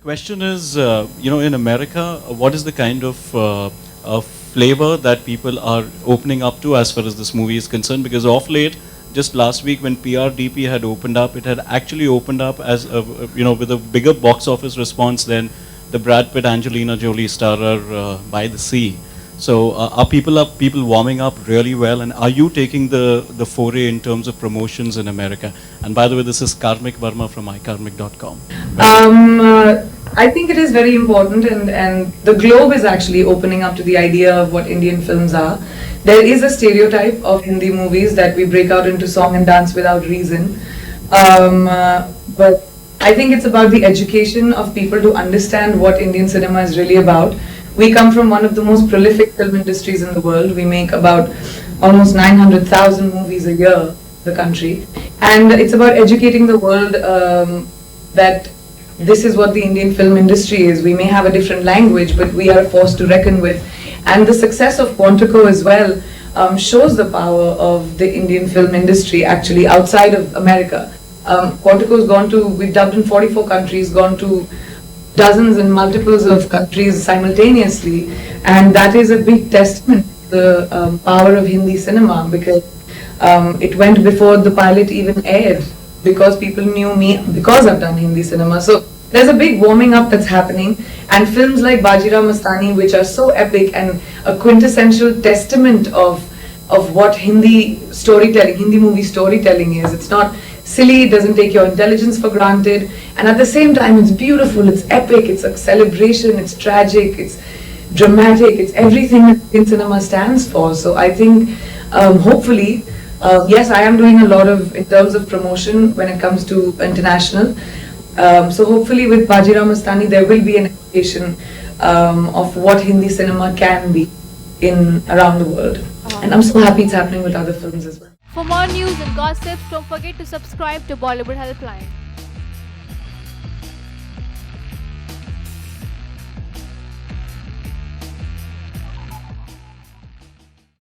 question is, in America, what is the kind of flavor that people are opening up to as far as this movie is concerned? Because of late, just last week when PRDP had opened up, it had actually opened up as with a bigger box office response than the Brad Pitt Angelina Jolie starrer By the Sea. So are people warming up really well, and are you taking the foray in terms of promotions in America? And by the way, this is Karmik Verma from ikarmik.com. I think it is very important, and the globe is actually opening up to the idea of what Indian films are. There is a stereotype of Hindi movies that we break out into song and dance without reason. But I think it's about the education of people to understand what Indian cinema is really about. We come from one of the most prolific film industries in the world. We make about almost 900,000 movies a year, the country. And it's about educating the world that this is what the Indian film industry is. We may have a different language, but we are a force to reckon with. And the success of Quantico as well shows the power of the Indian film industry actually outside of America. Quantico's gone to, we've dubbed in 44 countries, gone to dozens and multiples of countries simultaneously, and that is a big testament to the power of Hindi cinema, because it went before the pilot even aired, because people knew me because I've done Hindi cinema. So there's a big warming up that's happening, and films like Bajirao Mastani, which are so epic and a quintessential testament of what Hindi storytelling, Hindi movie storytelling is. It's not silly, it doesn't take your intelligence for granted, and at the same time it's beautiful, it's epic, it's a celebration, it's tragic, it's dramatic, it's everything that Indian cinema stands for. So I think hopefully, yes, I am doing a lot of, in terms of promotion when it comes to international. So hopefully with Bajirao Mastani there will be an education of what Hindi cinema can be in around the world. And I'm so happy it's happening with other films as well. For more news and gossip, don't forget to subscribe to Bollywood Helpline.